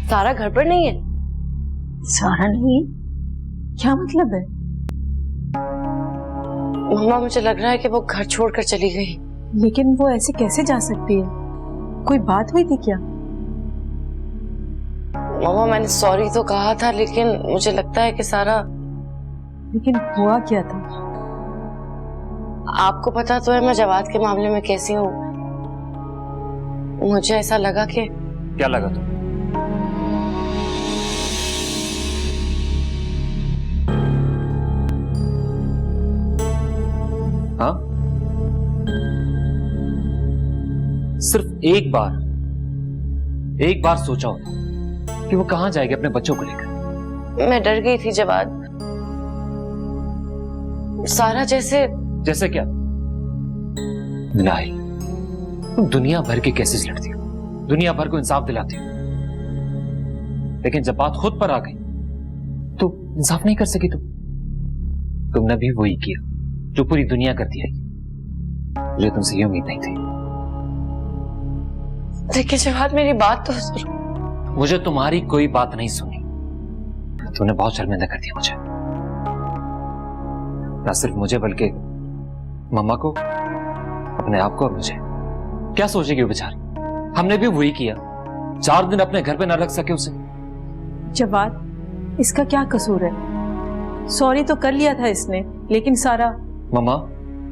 सारा घर पर नहीं है? सारा नहीं है? क्या मतलब है? मम्मा मुझे लग रहा है कि वो घर छोड़कर चली गई। लेकिन वो ऐसे कैसे जा सकती है? कोई बात हुई थी क्या? मम्मा मैंने सॉरी तो कहा था, लेकिन मुझे लगता है कि सारा। लेकिन हुआ क्या था? आपको पता तो है मैं जवाद के मामले में कैसी हूँ। मुझे ऐसा लगा कि। क्या लगा तुम? हाँ, सिर्फ एक बार सोचा होता कि वो कहां जाएगी अपने बच्चों को लेकर। मैं डर गई थी जवाद। सारा जैसे क्या? नहीं, तुम दुनिया भर के केसेस लड़ती हो, दुनिया भर को इंसाफ दिलाती हो, लेकिन जब बात खुद पर आ गई तो इंसाफ नहीं कर सकी तुमने भी वही किया जो पूरी दुनिया करती है। मुझे तुमसे ये उम्मीद नहीं थी। देखिए जवाद, मेरी बात तो सुनो। मुझे तुम्हारी कोई बात नहीं सुनी। तुमने बहुत शर्मिंदा कर दिया मुझे, ना सिर्फ मुझे बल्कि मम्मा को, अपने आप को और मुझे। क्या सोचेगी वो बेचारी? हमने भी वही किया, 4 दिन अपने घर पे ना रख सके उसे। जवाद, इसका क्या कसूर है? सॉरी तो कर लिया था इसने, लेकिन सारा। मम्मा,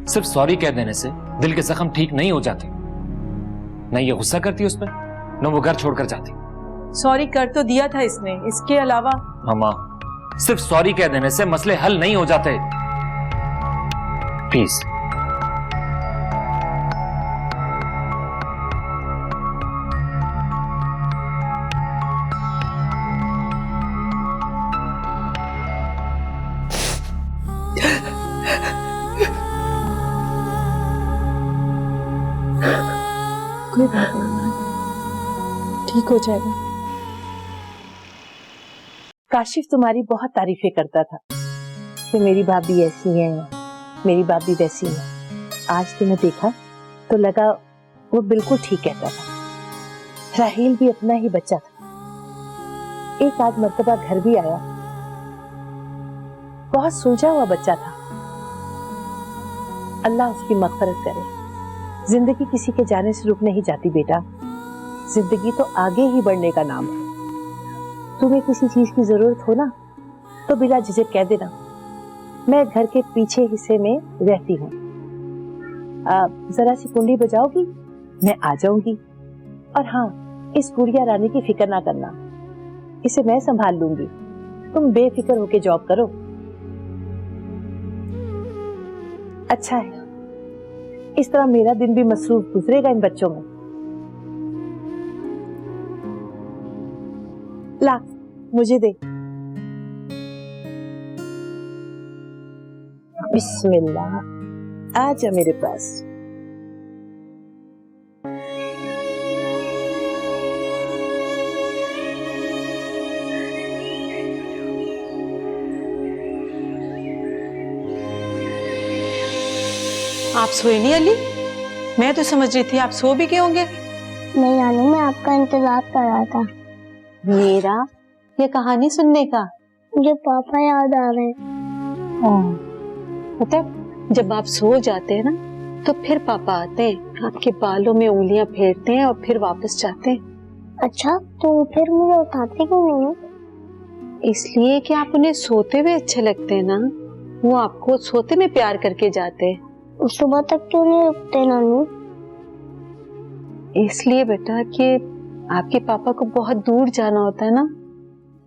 सिर्फ सॉरी कह देने से दिल के जख्म ठीक नहीं हो जाते। न ये गुस्सा करती उस पर, न वो घर छोड़कर जाती। सॉरी कर तो दिया था इसने, इसके अलावा। मम्मा, सिर्फ सॉरी कह देने से मसले हल नहीं हो जाते। प्लीज। कोई बात नहीं, ठीक हो जाएगा। काशिफ तुम्हारी बहुत तारीफें करता था कि मेरी भाभी ऐसी है, मेरी भाभी वैसी है। आज तुम्हें देखा तो लगा वो बिल्कुल ठीक कहता था। राहील भी अपना ही बच्चा था। एक आध मर्तबा घर भी आया, बहुत सुलझा हुआ बच्चा था। अल्लाह उसकी मग़फ़िरत करे। जिंदगी किसी के जाने से रुक नहीं जाती बेटा, जिंदगी तो आगे ही बढ़ने का नाम है। तुम्हें किसी चीज की जरूरत हो ना तो बिला झिझक कह देना। मैं घर के पीछे हिस्से में रहती हूँ, जरा सी कुंडी बजाओगी, मैं आ जाऊंगी। और हाँ, इस गुड़िया रानी की फिक्र ना करना, इसे मैं संभाल लूंगी। तुम बेफिक्र होके जॉब करो। अच्छा है, इस तरह मेरा दिन भी मसरूफ गुजरेगा इन बच्चों में। ला, मुझे दे। बिस्मिल्लाह, आजा मेरे पास। आप सोए नहीं अली? मैं तो समझ रही थी आप सो भी गए होंगे। नहीं नानू, मैं आपका इंतजार कर रहा था। मेरा ये कहानी सुनने का? मुझे पापा याद आ रहे हैं। पता, जब आप सो जाते हैं ना तो फिर पापा आते हैं, आपके बालों में उंगलियां फेरते हैं और फिर वापस जाते हैं। अच्छा, तो फिर मुझे उठाते क्यों नहीं हो? इसलिए कि आप उन्हें सोते हुए अच्छे लगते हैं ना, वो आपको सोते में प्यार करके जाते हैं। सुबह तक क्यों नहीं रुकते नानू? इसलिए बेटा कि आपके पापा को बहुत दूर जाना होता है ना,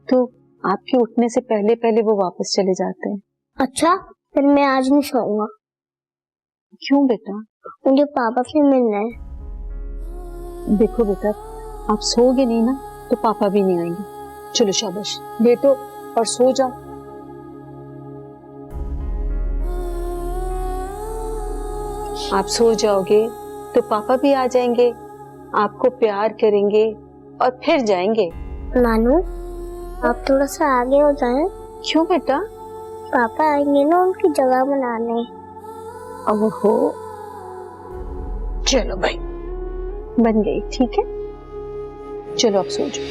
तो आपके उठने से पहले पहले वो वापस चले जाते हैं। अच्छा, फिर मैं आज नहीं सोऊंगा। क्यों बेटा? मुझे पापा से मिलना है। देखो बेटा, आप सोओगे नहीं ना तो पापा भी नहीं आएंगे। चलो शाबाश, लेटो और सो जाओ। आप सो जाओगे तो पापा भी आ जाएंगे, आपको प्यार करेंगे और फिर जाएंगे। नानू, आप थोड़ा सा आगे हो जाएं। क्यों बेटा? पापा आएंगे ना उनकी जगह बनाने। ओहो, चलो भाई, बन गई, ठीक है। चलो अब सो जाओ।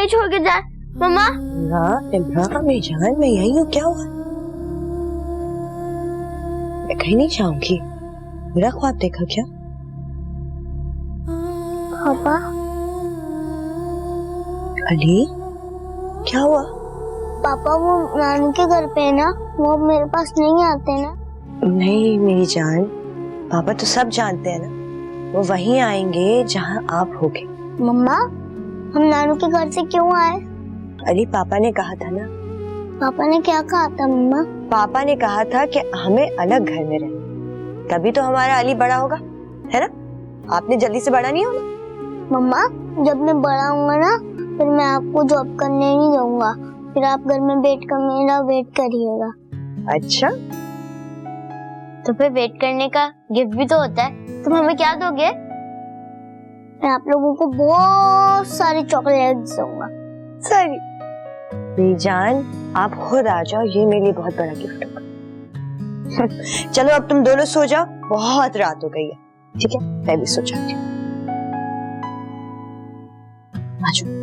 कहीं छोड़ के जाए। मम्मा इमरान मैं जान मैं यही हूँ, क्या हुआ? मैं कहीं नहीं जाऊंगी। मेरा ख्वाब देखा क्या? पापा अली क्या हुआ? पापा वो नानी के घर पे है ना, वो मेरे पास नहीं आते ना। नहीं मेरी जान, पापा तो सब जानते हैं ना, वो वहीं आएंगे जहां आप होगे। मम्मा हम नानू के घर से क्यों आए? अली पापा ने कहा था ना। पापा ने क्या कहा था मम्मा? पापा ने कहा था कि हमें अलग घर में रहना, तभी तो हमारा अली बड़ा होगा, है ना? आपने जल्दी से बड़ा नहीं होना। मम्मा जब मैं बड़ा होऊंगा ना, फिर मैं आपको जॉब करने नहीं दूंगा, फिर आप घर में बैठ कर मेरा वेट करिएगा। अच्छा तो फिर वेट करने का गिफ्ट भी तो होता है, तुम हमें क्या दोगे? मैं आप लोगों को बहुत सारी चॉकलेट्स दूंगा। सही मेरी जान, आप खुद आ जाओ, ये मेरे लिए बहुत बड़ा गिफ्ट होगा। चलो अब तुम दोनों सो जाओ, बहुत रात हो गई है, ठीक है? मैं भी सो जाती हूँ। आ जाओ।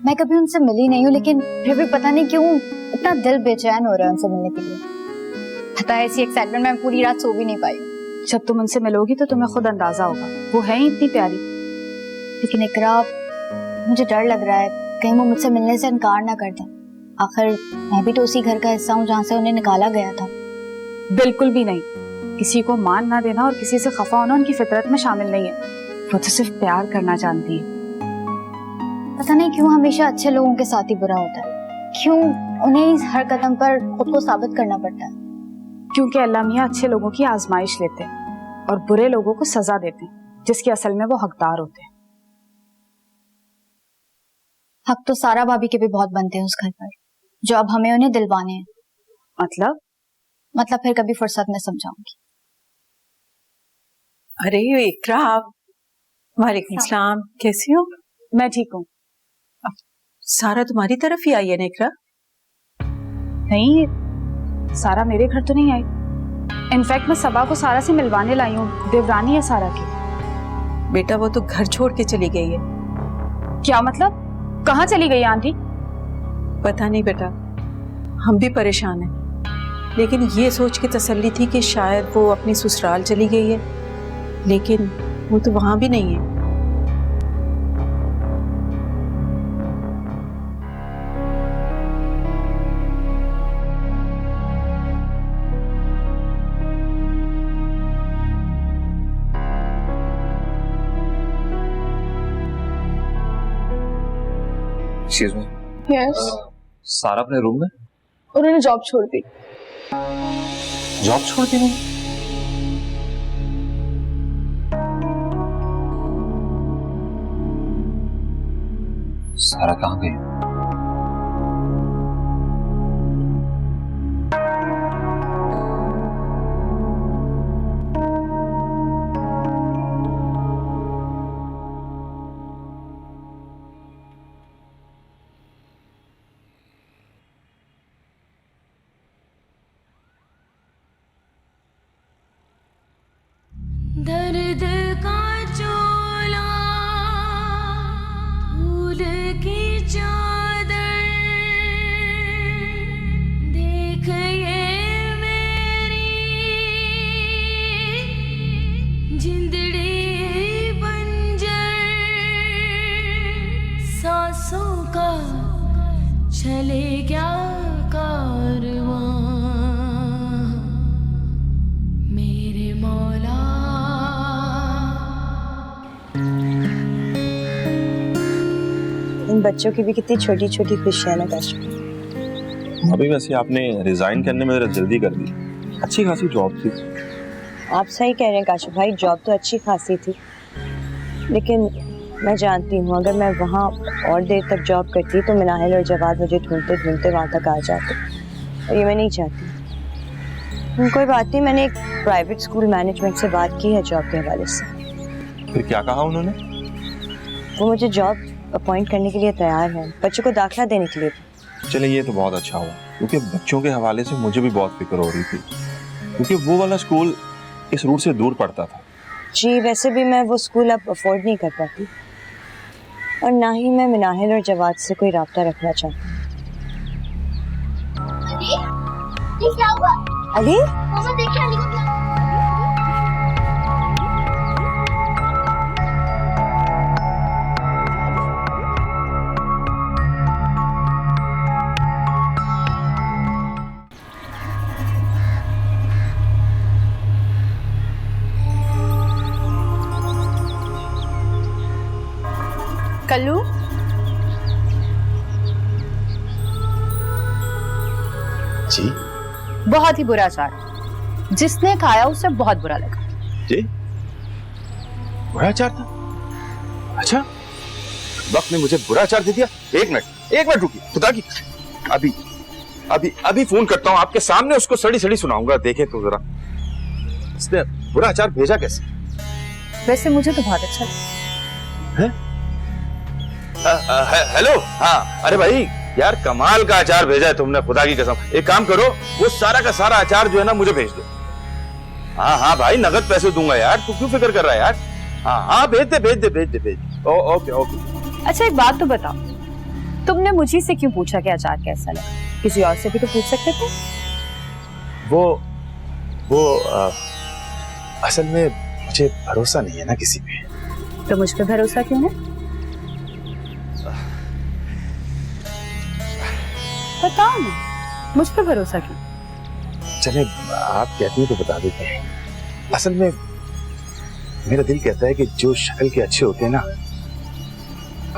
मैं कभी उनसे मिली नहीं हूँ, लेकिन फिर भी पता नहीं क्यों इतना दिल बेचैन हो रहा है उनसे मिलने के लिए। पता है, ऐसी एक्साइटमेंट में पूरी रात सो भी नहीं पाई। जब तुम उनसे मिलोगी तो तुम्हें खुद अंदाजा होगा, वो है ही इतनी प्यारी। लेकिन इकरा, मुझे डर लग रहा है कहीं वो मुझसे मिलने से इनकार ना कर दें। आखिर मैं भी तो उसी घर का हिस्सा हूँ जहाँ से उन्हें निकाला गया था। बिल्कुल भी नहीं, किसी को मान ना देना और किसी से खफा होना उनकी फितरत में शामिल नहीं है। वो तो सिर्फ प्यार करना जानती है। पता नहीं क्यों हमेशा अच्छे लोगों के साथ ही बुरा होता है, क्यों उन्हें हर कदम पर खुद को साबित करना पड़ता है। क्योंकि अल्लाह मियाँ अच्छे लोगों की आजमाइश लेते हैं और बुरे लोगों को सजा देते हैं, जिसकी असल में वो हकदार होते हैं। हक तो सारा भाभी के भी बहुत बनते हैं उस घर पर, जो अब हमें उन्हें दिलवाने हैं। मतलब फिर कभी फुर्सत में समझाऊंगी। अरे इकरा, वालेकुम सलाम, कैसी हो? मैं ठीक हूँ। सारा तुम्हारी तरफ ही आई है ना इकरा? नहीं, सारा मेरे घर तो नहीं आई। इनफैक्ट मैं सबा को सारा से मिलवाने लाई हूँ, देवरानी है सारा की। बेटा वो तो घर छोड़ के चली गई है। क्या मतलब? कहाँ चली गई आंटी? पता नहीं बेटा, हम भी परेशान हैं, लेकिन ये सोच के तसल्ली थी कि शायद वो अपनी ससुराल चली गई है, लेकिन वो तो वहां भी नहीं है। Excuse me. यस, सारा अपने रूम में? उन्होंने जॉब छोड़ दी। जॉब छोड़ दी नहीं? सारा कहाँ गई? दर्द का चोला फूल की चादर देख ये मेरी जिंदड़ी बंजर सांसों का चले क्या कारवां मेरे मौला। इन बच्चों की भी कितनी छोटी छोटी खुशियां ना काश। अभी वैसे आपने रिजाइन करने में जरा जल्दी कर दी, अच्छी खासी जॉब थी। आप सही कह रहे हैं काशिफ भाई, जॉब तो अच्छी खासी थी, लेकिन मैं जानती हूँ अगर मैं वहाँ और देर तक जॉब करती तो मिनाहिल और जवाद मुझे ढूंढते ढूंढते वहाँ तक आ जाते, और ये मैं नहीं चाहती। कोई बात नहीं, मैंने एक प्राइवेट स्कूल मैनेजमेंट से बात की है जॉब के हवाले से। फिर क्या कहा उन्होंने? वो मुझे जॉब अपॉइंट करने के लिए तैयार है, बच्चों को दाखिला देने के लिए। चले ये तो बहुत अच्छा हुआ, क्योंकि बच्चों के हवाले से मुझे भी बहुत फिक्र हो रही थी, क्योंकि वो वाला स्कूल इस रूट से दूर पड़ता था। जी वैसे भी मैं वो स्कूल अब अफोर्ड नहीं कर पाती, और ना ही मैं मिनाहिल और जवाद से कोई राब्ता रखना चाहती। ये क्या हुआ? अली मामा देखिए अली को क्या कल्लू, जी बहुत ही बुरा अचार, जिसने खाया उसे बहुत बुरा लगा। जी बुरा अचार था? अच्छा, वक्त ने मुझे बुरा अचार दे दिया। एक मिनट रुकिए, खुदा की अभी अभी अभी फोन करता हूँ, आपके सामने उसको सड़ी सड़ी सुनाऊंगा, देखें तो जरा इसने बुरा अचार भेजा कैसे। वैसे मुझे तो बहुत अच्छा लगा। हेलो, हाँ अरे भाई यार, कमाल का अचार भेजा है तुमने, खुदा की कसम। एक काम करो, वो सारा का सारा अचार जो है ना मुझे भेज दो। हाँ भाई, नगद पैसे दूंगा यार, तू क्यों फिक्र कर रहा है यार। हाँ भेज दे। ओके। अच्छा एक बात तो बताओ, तुमने मुझे से क्यों पूछा कि अचार कैसा लगा? किसी और से भी तो पूछ सकते थे। वो असल में मुझे भरोसा नहीं है ना किसी पे। तो मुझ पे भरोसा क्यों है? बताओ ना, मुझ पे भरोसा क्यों? चले आप कहती हैं तो बता देते हैं। असल में मेरा दिल कहता है कि जो शक्ल के अच्छे होते हैं ना,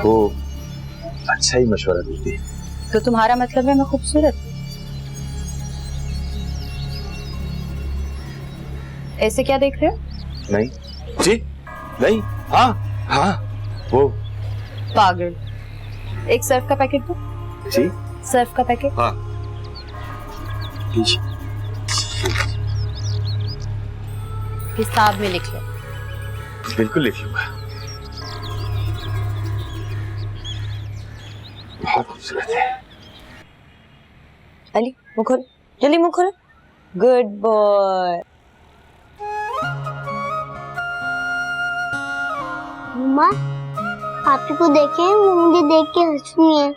वो अच्छा ही मशवरा देती है। तो तुम्हारा मतलब है मैं खूबसूरत? ऐसे क्या देख रहे हो? नहीं जी, नहीं। हाँ वो पागल। एक सर्फ का पैकेट दो। जी सर्फ का पैकेट। हाँ हिसाब में लिख लो। बिल्कुल लिख लूंगा। बहुत खूबसूरत है। अली मुंह खोलो, जल्दी मुंह खोलो। Good boy. मम्मा आपी को देखे, वो मुझे देख के हंस रही है।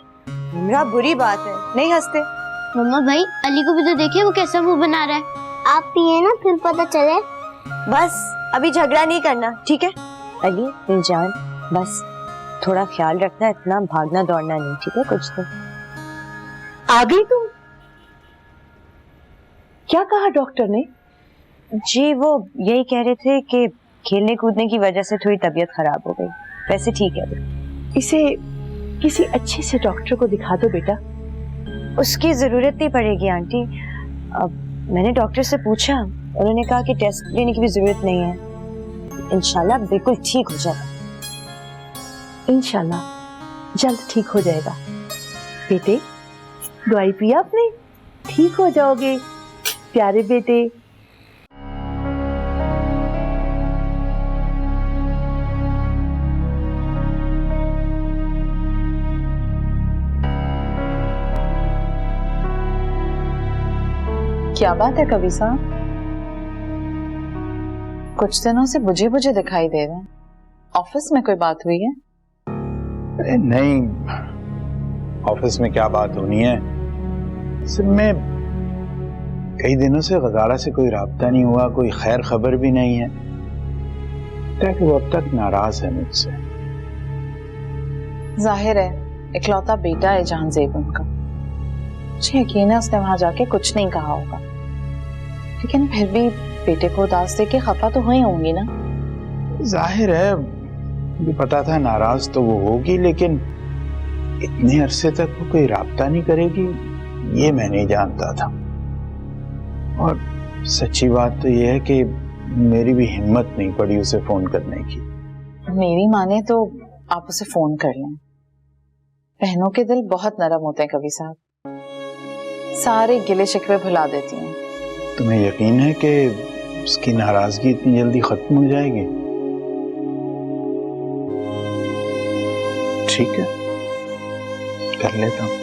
इमरा बुरी बात है, नहीं हंसते। मम्मा भाई अली को भी तो देखिए, वो कैसा मुंह बना रहा है। आप पिए ना, फिर पता चले। बस अभी झगड़ा नहीं करना, ठीक है? अली दिल जान, बस थोड़ा ख्याल रखना, इतना भागना दौड़ना नहीं, ठीक है? कुछ तो आ गई तुम। क्या कहा डॉक्टर ने? जी वो यही कह रहे थे कि खेलने कूदने की वजह से थोड़ी तबीयत खराब हो गई, वैसे ठीक है। इसे किसी अच्छे से डॉक्टर को दिखा दो बेटा। उसकी जरूरत नहीं पड़ेगी आंटी। अब मैंने डॉक्टर से पूछा, उन्होंने कहा कि टेस्ट लेने की भी जरूरत नहीं है, इंशाल्लाह बिल्कुल ठीक हो जाएगा। इंशाल्लाह जल्द ठीक हो जाएगा। बेटे दवाई पिया आपने? ठीक हो जाओगे प्यारे बेटे। क्या बात है कवि साहब, कुछ दिनों से बुझे बुझे दिखाई दे रहे हैं। ऑफिस में कोई बात हुई है? नहीं, ऑफिस में क्या बात होनी है। सिर्फ मैं कई दिनों से गजारा से कोई राब्ता नहीं हुआ, कोई खैर खबर भी नहीं है। ताकि वो अब तक नाराज है मुझसे। जाहिर है इकलौता बेटा है जहांजेब उनका, मुझे यकीन है उसने वहां जाके कुछ नहीं कहा होगा, लेकिन फिर भी बेटे को उदास देके खफा तो हुई होंगी ना। जाहिर है मुझे पता था नाराज तो वो होगी, लेकिन इतने अरसे तक वो कोई राब्ता नहीं करेगी ये मैं नहीं जानता था। और सच्ची बात तो ये है कि मेरी भी हिम्मत नहीं पड़ी उसे फोन करने की। मेरी माने तो आप उसे फोन कर लें। बहनों के दिल बहुत नरम होते हैं कवि साहब, सारे गिले शिकवे भुला देती हैं। तुम्हें यकीन है कि उसकी नाराजगी इतनी जल्दी खत्म हो जाएगी? ठीक है, कर लेता हूँ।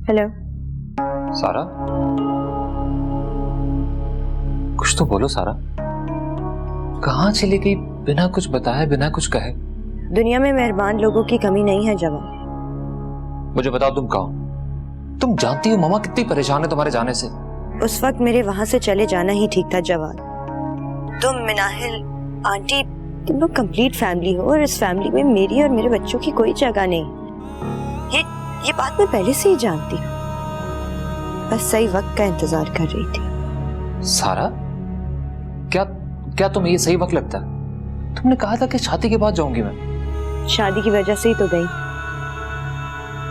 हेलो सारा, कुछ तो बोलो सारा। कहाँ चली गई बिना कुछ बताए, बिना कुछ कहे? दुनिया में मेहरबान लोगों की कमी नहीं है जवान। मुझे बताओ तुम कहाँ हो? तुम जानती हो मामा कितनी परेशान है तुम्हारे जाने से। उस वक्त मेरे वहां से चले जाना ही ठीक था जवान। तुम, मिनाहिल, आंटी, तुम लोग कंप्लीट फैमिली हो और इस फैमिली में मेरी और मेरे बच्चों की कोई जगह नहीं। ये बात मैं पहले से ही जानती हूँ, बस सही वक्त का इंतजार कर रही थी। सारा, क्या तुम्हें ये सही वक्त लगता है? तुमने कहा था कि शादी के बाद जाऊंगी मैं। शादी की वजह से ही तो गई।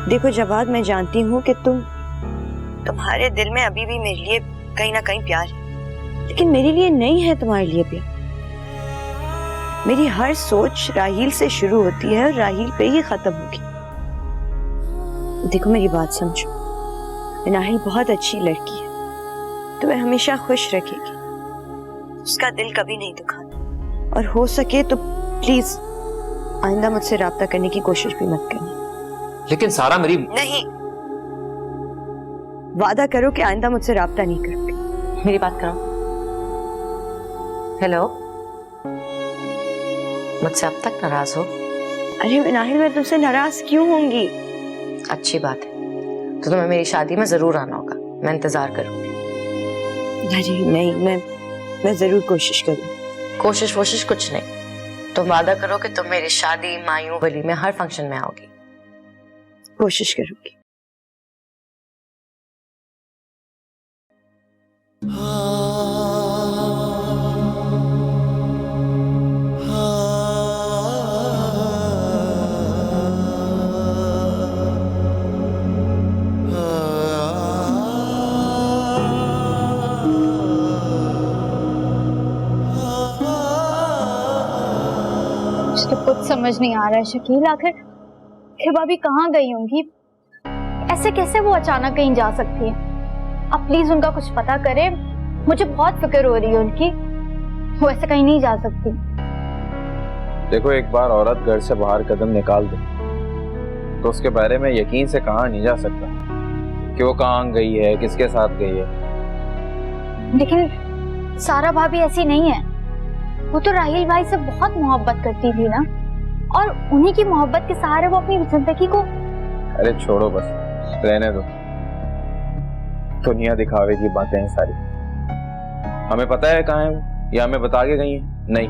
देखो जवाद, मैं जानती हूँ कि तुम्हारे दिल में अभी भी मेरे लिए कहीं ना कहीं प्यार है, लेकिन मेरे लिए नहीं है तुम्हारे लिए प्यार। मेरी हर सोच राहील से शुरू होती है और राहील पे ही खत्म होगी। देखो मेरी बात समझो, मिनाहिल बहुत अच्छी लड़की है, तुम्हें हमेशा खुश रखेगी, उसका दिल कभी नहीं दुखाना। और हो सके तो प्लीज आइंदा मुझसे राब्ता करने की कोशिश भी मत करना। लेकिन सारा मेरी नहीं, वादा करो कि आइंदा मुझसे राब्ता नहीं करोगे। मेरी बात करो। हेलो, मुझसे अब तक नाराज हो? अरे मिनाहिल, मैं तुमसे नाराज क्यों होंगी? अच्छी बात है, तो तुम्हें मेरी शादी में जरूर आना होगा, मैं इंतजार करूंगी। अरे नहीं, मैं जरूर कोशिश करूंगी। कोशिश कुछ नहीं, तुम वादा करो कि तुम मेरी शादी, मायूं, वली में हर फंक्शन में आओगी। कोशिश करूंगी। मुझे तो कुछ समझ नहीं आ रहा है शकील, आखिर भाभी कहाँ गई होंगी? ऐसे कैसे वो अचानक कहीं जा सकती है? आप प्लीज उनका कुछ पता करें, मुझे बहुत फिक्र हो रही है उनकी। वो ऐसे कहीं नहीं जा सकती। देखो, एक बार औरत घर से बाहर कदम निकाल दे तो उसके बारे में यकीन से कहा नहीं जा सकता कि वो कहाँ गई है, किसके साथ गई है। लेकिन सारा भाभी ऐसी नहीं है, वो तो राहील भाई से बहुत मोहब्बत करती थी ना, और उन्हीं की मोहब्बत के सहारे वो अपनी जिंदगी को। अरे छोड़ो, बस रहने दो। दुनिया दिखावे की बातें हैं सारी। हमें पता है कहाँ है वो, या हमें बता के गई है? नहीं,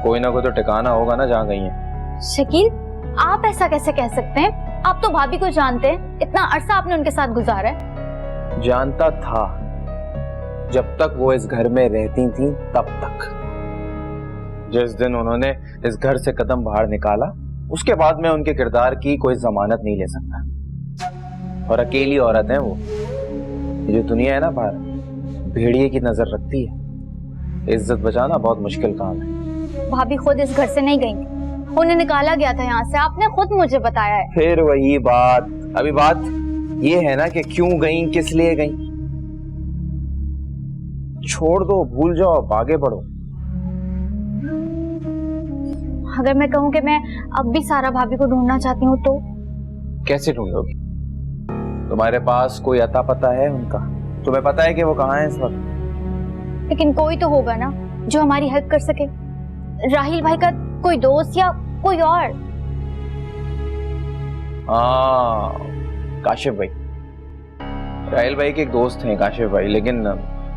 कोई ना कोई तो ठिकाना होगा ना जहाँ गई है। शकील, आप ऐसा कैसे कह सकते हैं? आप तो भाभी को जानते हैं, इतना अरसा आपने उनके साथ गुजारा है। जानता था, जब तक वो इस घर में रहती थी तब तक। जिस दिन उन्होंने इस घर से कदम बाहर निकाला, उसके बाद में उनके किरदार की कोई जमानत नहीं ले सकता। और अकेली औरत है वो। ये जो दुनिया है ना बाहर, भेड़िए की नजर रखती है। इज्जत बचाना बहुत मुश्किल काम है। भाभी खुद इस घर से नहीं गई, उन्हें निकाला गया था यहाँ से, आपने खुद मुझे बताया है। फिर वही बात। अभी बात ये है ना कि क्यों गई, किस लिए गई। छोड़ दो, भूल जाओ, आगे बढ़ो। अगर मैं कहूँ कि मैं अब भी सारा भाभी को ढूंढना चाहती हूँ तो? कैसे ढूंढोगी? तुम्हारे पास कोई अता पता है उनका? तुम्हें पता है कि वो कहाँ है इस वक्त? लेकिन कोई तो होगा ना जो हमारी हेल्प कर सके। राहील भाई का कोई दोस्त या कोई और। काशिफ भाई। राहील भाई के एक दोस्त हैं काशिफ भाई, लेकिन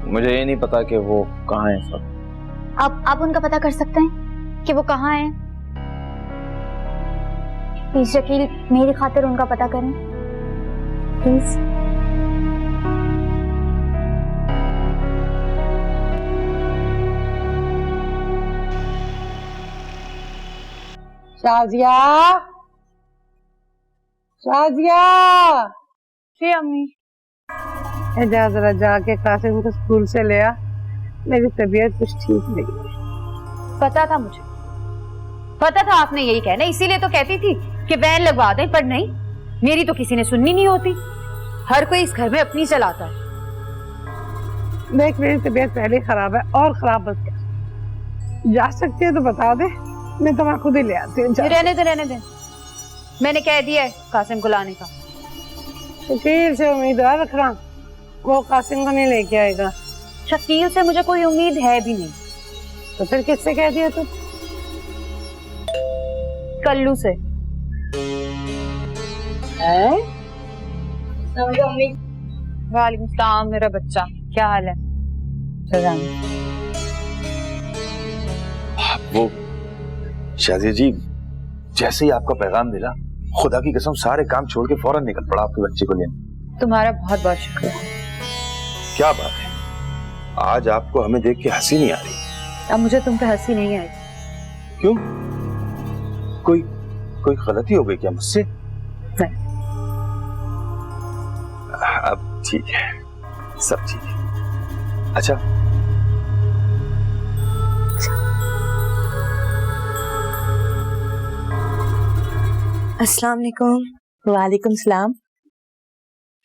मुझे ये नहीं पता कि वो कहाँ है इस वक्त। आप उनका पता कर सकते हैं कि वो कहाँ है? प्लीज शकील, मेरी खातिर उनका पता करें प्लीज। शाजिया, शाजिया। जी अम्मी। जा जरा जाके कासिम को स्कूल से ले आ, मेरी तबीयत कुछ ठीक नहीं है। पता था मुझे, पता था आपने यही कहना, इसीलिए तो कहती थी कि वैन लगवा दें, पर नहीं, मेरी तो किसी ने सुननी नहीं होती। हर कोई इस घर में अपनी चलाता है। देख, मेरी तबीयत पहले ही खराब है और खराब मत कर। जा सकती है तो बता दे, मैं तुम्हें खुद ही ले आती हूँ। रहने दे, रहने दे, मैंने कह दिया है कासिम को लाने का। शकील से उम्मीदवार रखना, वो कासिम को नहीं लेके आएगा। शकील से मुझे कोई उम्मीद है भी नहीं। तो फिर किससे कह दिया तुम? कल्लू से। वालेकुम सलाम मेरा बच्चा, क्या हाल है? वो शाजिया जी, जैसे ही आपका पैगाम मिला, खुदा की कसम सारे काम छोड़ के फौरन निकल पड़ा आपके बच्चे को लेने। तुम्हारा बहुत बहुत शुक्रिया। क्या बात है, आज आपको हमें देख के हंसी नहीं आ रही? अब मुझे तुम पे हंसी नहीं आई। क्यों? कोई गलती हो गई क्या मुझसे? नहीं। अब ठीक है, सब ठीक है। अच्छा, अस्सलाम वालेकुम। वालेकुम सलाम।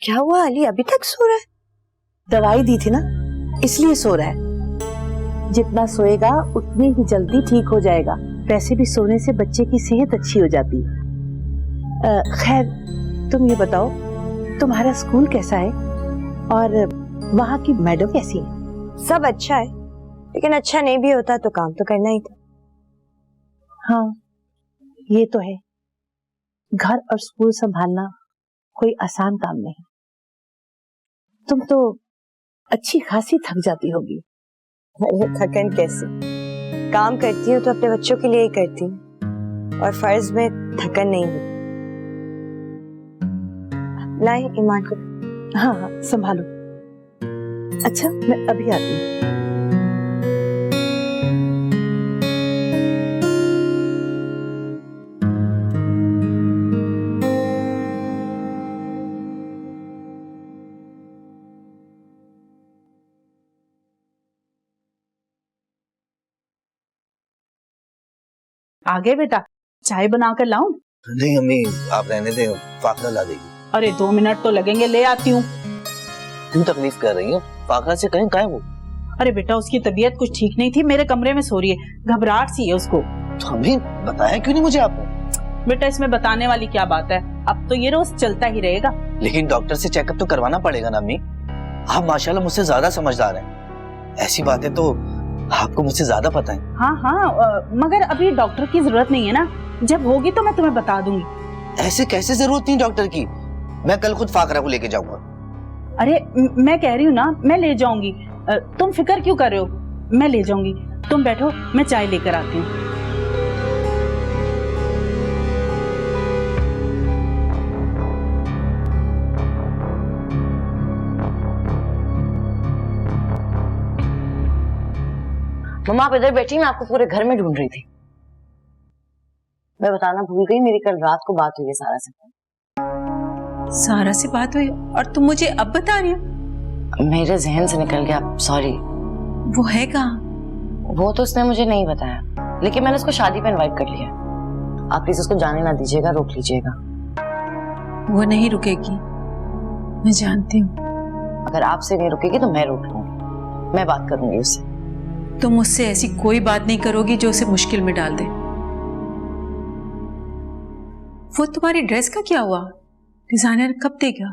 क्या हुआ अली, अभी तक सो रहा है? दवाई दी थी ना, इसलिए सो रहा है। जितना सोएगा उतनी ही जल्दी ठीक हो जाएगा। वैसे भी सोने से बच्चे की सेहत अच्छी हो जाती है। खैर, तुम ये बताओ, तुम्हारा स्कूल कैसा है और वहाँ की मैडम कैसी है? सब अच्छा है, लेकिन अच्छा नहीं भी होता तो काम तो करना ही था। हाँ, ये तो है। घर और स्कूल संभालना कोई आसान काम नहीं। तुम तो अच्छी खासी थक जाती होगी। अरे थकन कैसे, काम करती हूँ तो अपने बच्चों के लिए ही करती हूँ, और फर्ज में थकन नहीं हुई। लाए ईमान को। हाँ हाँ, संभालो। अच्छा, मैं अभी आती हूँ। आगे बेटा, चाय बनाकर लाऊं? नहीं अम्मी, आप रहने दें, फाकरा ला देगी। अरे 2 मिनट तो लगेंगे, ले आती हूँ। तुम तकलीफ कर रही हो, फाकरा से कहीं वो? अरे बेटा, उसकी तबीयत कुछ ठीक नहीं थी, मेरे कमरे में सो रही है, घबराहट सी है उसको। तो अम्मी बताया क्यों नहीं मुझे आपने? बेटा, इसमें बताने वाली क्या बात है, अब तो ये रोज चलता ही रहेगा। लेकिन डॉक्टर से चेकअप तो करवाना पड़ेगा ना अम्मी। आप माशाल्लाह मुझसे ज्यादा समझदार हैं, ऐसी बातें तो आपको मुझसे ज्यादा पता है। हाँ हाँ, मगर अभी डॉक्टर की जरूरत नहीं है ना, जब होगी तो मैं तुम्हें बता दूंगी। ऐसे कैसे जरूरत नहीं डॉक्टर की, मैं कल खुद फाकरा को लेके जाऊंगा। अरे मैं कह रही हूँ ना, मैं ले जाऊंगी, तुम फिक्र क्यों कर रहे हो, मैं ले जाऊंगी। तुम बैठो, मैं चाय लेकर आती हूँ। मम्मा, आप इधर बैठी, मैं आपको पूरे घर में ढूंढ रही थी। मैं बताना भूल गई, मेरी कल रात को बात हुई है सारा से। सारा से बात हुई और तुम मुझे अब बता रही हो? मेरे जहन से निकल गया, सॉरी। वो है कहाँ? वो तो उसने मुझे नहीं बताया, लेकिन मैंने उसको शादी पे इनवाइट कर लिया। आप प्लीज उसको जाने ना दीजिएगा, रोक लीजिएगा। वो नहीं रुकेगी, मैं जानती हूँ। अगर आपसे नहीं रुकेगी तो मैं रोक लूंगी, मैं बात करूंगी उससे। तुम मुझसे ऐसी कोई बात नहीं करोगी जो उसे मुश्किल में डाल दे। वो तुम्हारी ड्रेस का क्या हुआ? डिजाइनर कब देगा?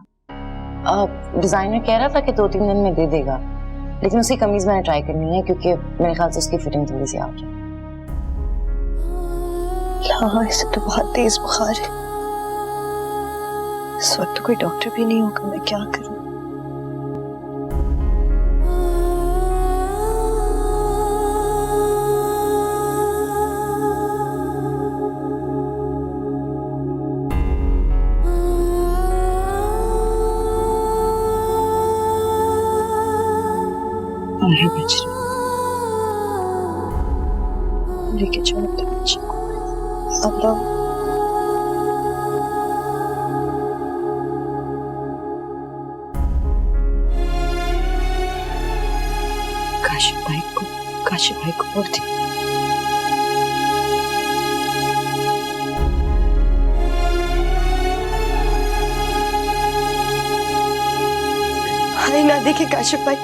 डिजाइनर कह रहा था कि 2-3 दिन में दे देगा, लेकिन उसकी कमीज मैंने ट्राई करनी है, क्योंकि मेरे ख्याल से उसकी फिटिंग थोड़ी सी आउट है। हाँ, इसे तो बहुत तेज बुखार है। इस वक्त तो कोई डॉक्टर भी नहीं होगा, मैं क्या करूं? अरे बच्चे लेके चलो तो बच्चे अब काशिफ भाई को बोल दी। अरे ना देखे काशिफ भाई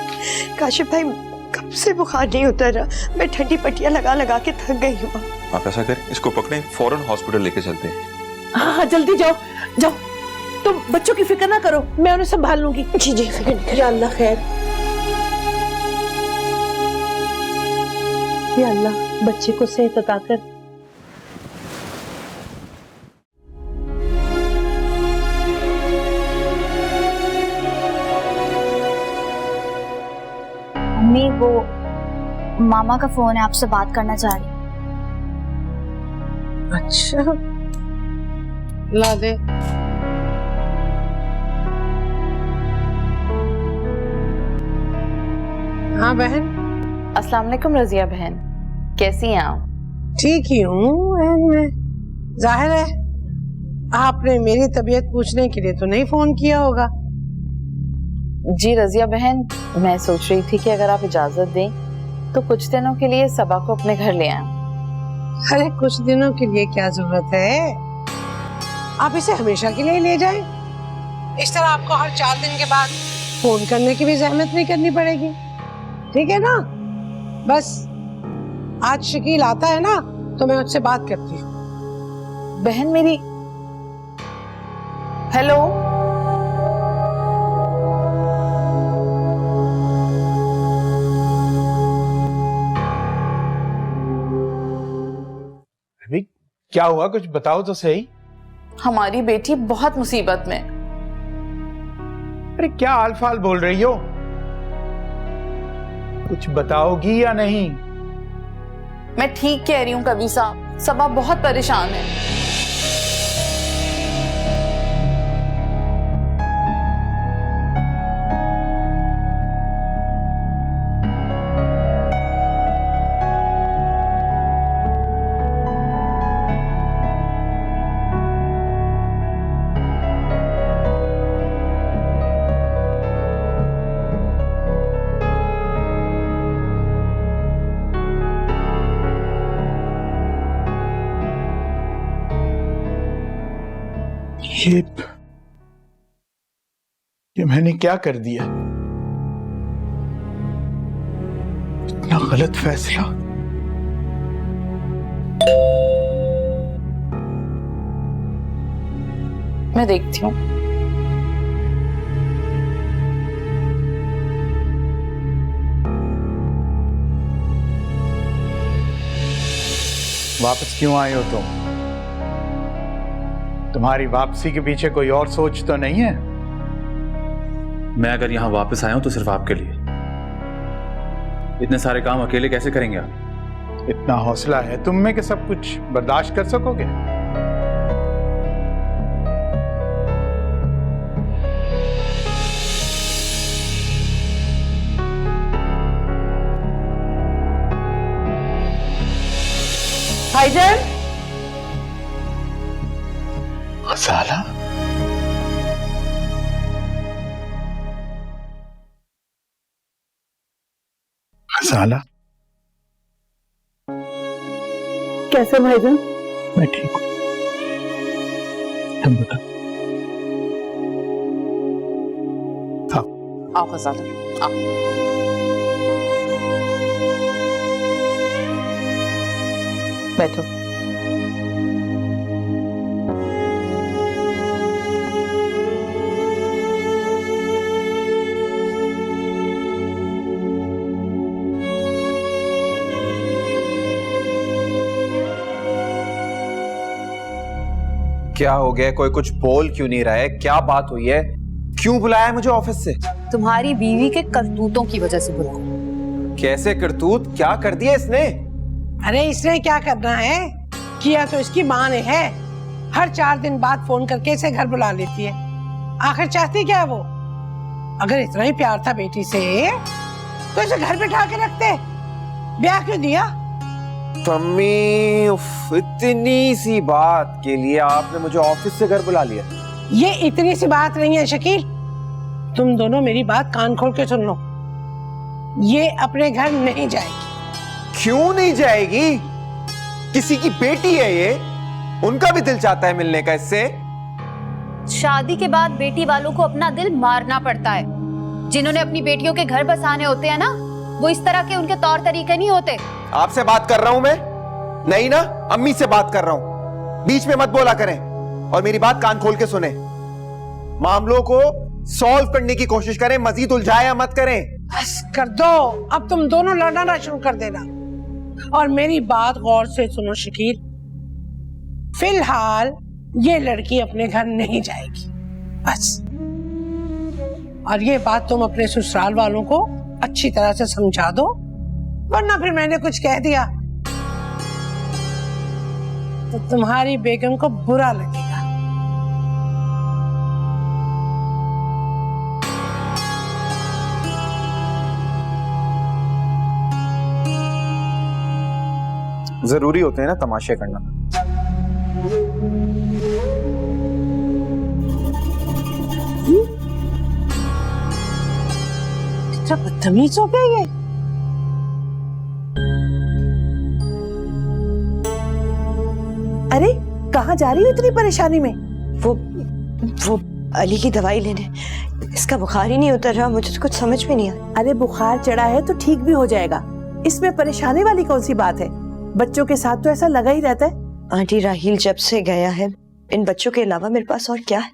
कब से बुखार नहीं उतर रहा। मैं ठंडी पट्टियां लगा लगा के थक गई हूँ। आप ऐसा कर, इसको पकड़े, फौरन हॉस्पिटल लेके चलते हैं। हाँ जल्दी जाओ जाओ, तुम बच्चों की फिक्र ना करो, मैं उन्हें संभाल लूंगी। जी जी फिक्र नहीं करो। या अल्लाह खैर, या अल्लाह बच्चे को सेहत अता कर। मम्मी वो मामा का फोन है, आपसे बात करना चाह रही। अच्छा ला दे। हाँ बहन। अस्सलाम वालेकुम रजिया बहन, कैसी हैं आप? ठीक ही हूँ बहन मैं। जाहिर है आपने मेरी तबीयत पूछने के लिए तो नहीं फोन किया होगा। जी रजिया बहन, मैं सोच रही थी कि अगर आप इजाजत दें तो कुछ दिनों के लिए सबा को अपने घर ले आएं। अरे कुछ दिनों के लिए क्या जरूरत है, आप इसे हमेशा के लिए ले जाएं। इस तरह आपको हर 4 दिन के बाद फोन करने की भी जहमत नहीं करनी पड़ेगी, ठीक है ना। बस आज शकील आता है ना तो मैं उससे बात करती हूँ। बहन मेरी, हेलो अभी क्या हुआ, कुछ बताओ तो सही। हमारी बेटी बहुत मुसीबत में। अरे क्या आलफाल बोल रही हो, कुछ बताओगी या नहीं? मैं ठीक कह रही हूँ कबीर साहब, सबा बहुत परेशान है। ये मैंने क्या कर दिया, इतना गलत फैसला। मैं देखती हूँ। वापस क्यों आए हो तुम? तुम्हारी वापसी के पीछे कोई और सोच तो नहीं है? मैं अगर यहां वापस आया हूं तो सिर्फ आपके लिए। इतने सारे काम अकेले कैसे करेंगे आप? इतना हौसला है तुम में कि सब कुछ बर्दाश्त कर सकोगे? भाईजान, साला साला कैसे भाईजान? मैं ठीक हूँ, तुम बताओ। आओ फजाला, आओ। बैठो। क्या हो गया? कोई कुछ बोल क्यों नहीं रहा है? क्या बात हुई है? क्यों बुलाया मुझे ऑफिस से? तुम्हारी बीवी के करतूतों की वजह से बुलाया। कैसे करतूत? क्या कर दिया इसने? अरे इसने क्या करना है, किया तो इसकी माँ ने है। हर 4 दिन बाद फोन करके इसे घर बुला लेती है। आखिर चाहती क्या है वो? अगर इतना ही प्यार था बेटी से तो इसे घर बिठा के रखते, ब्याह क्यों दिया? मम्मी, उफ, इतनी सी बात के लिए आपने मुझे ऑफिस से घर बुला लिया। ये इतनी सी बात नहीं है शकील, तुम दोनों मेरी बात कान खोल के सुन लो। ये अपने घर नहीं जाएगी। क्यों नहीं जाएगी? किसी की बेटी है ये, उनका भी दिल चाहता है मिलने का इससे। शादी के बाद बेटी वालों को अपना दिल मारना पड़ता है। जिन्होंने अपनी बेटियों के घर बसाने होते हैं ना, वो इस तरह के उनके तौर तरीके नहीं होते। आपसे बात कर रहा हूं मैं, नहीं ना, अम्मी से बात कर रहा हूं। बीच में मत बोला करें और मेरी बात कान खोल के सुने। मामलों को सॉल्व करने की कोशिश करें, मजीद उलझाया मत करें। बस कर दो, अब तुम दोनों लड़ना शुरू कर देना। और मेरी बात गौर से सुनो शकील, फिलहाल ये लड़की अपने घर नहीं जाएगी, बस। और ये बात तुम अपने ससुराल वालों को अच्छी तरह से समझा दो, वरना फिर मैंने कुछ कह दिया तो तुम्हारी बेगम को बुरा लगेगा। जरूरी होते हैं ना तमाशे करना। क्या बदतमीज हो गया ये। अरे कहाँ जा रही हो इतनी परेशानी में? वो अली की दवाई लेने। इसका बुखार ही नहीं उतर रहा, मुझे तो कुछ समझ में नहीं आ। अरे बुखार चढ़ा है तो ठीक भी हो जाएगा, इसमें परेशानी वाली कौन सी बात है? बच्चों के साथ तो ऐसा लगा ही रहता है। आंटी राहील जब से गया है, इन बच्चों के अलावा मेरे पास और क्या है?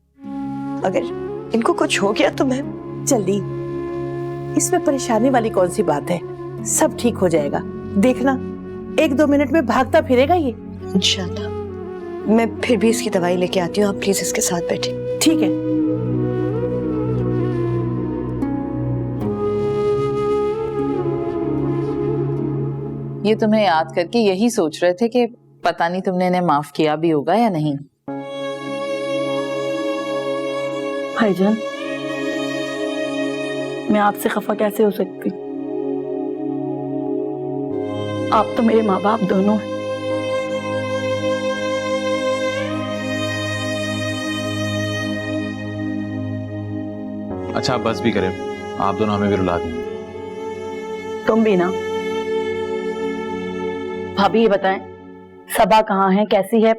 अगर इनको कुछ हो गया तो मैं। जल्दी, इसमें परेशानी वाली कौन सी बात है? सब ठीक हो जाएगा, देखना 1-2 मिनट में भागता फिरेगा ये। इंशाल्लाह। मैं फिर भी इसकी दवाई लेके आती हूँ, आप प्लीज इसके साथ बैठे। ठीक है। ये तुम्हें याद करके यही सोच रहे थे कि पता नहीं तुमने इन्हें माफ किया भी होगा या नहीं। भाईजान, मैं आपसे खफा कैसे हो सकती? आप तो मेरे माँ बाप दोनों हैं। अच्छा बस भी करें, आप दोनों हमें भी रुला दें। तुम भी ना। भाभी ये बताएं, सबा कहाँ है, कैसी है?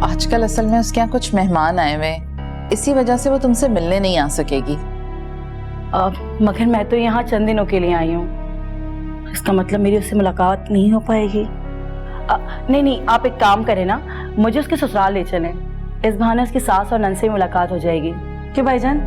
आजकल असल में उसके यहाँ कुछ मेहमान आए हुए, इसी वजह से वो तुमसे मिलने नहीं आ सकेगी। मगर मैं तो यहाँ चंद दिनों के लिए आई हूँ, इसका मतलब मेरी उससे मुलाकात नहीं हो पाएगी। नहीं, आप एक काम करें ना, मुझे उसके ससुराल ले चलें। इस बहाने उसकी सास और नंद से मुलाकात हो जाएगी। क्यों भाईजान?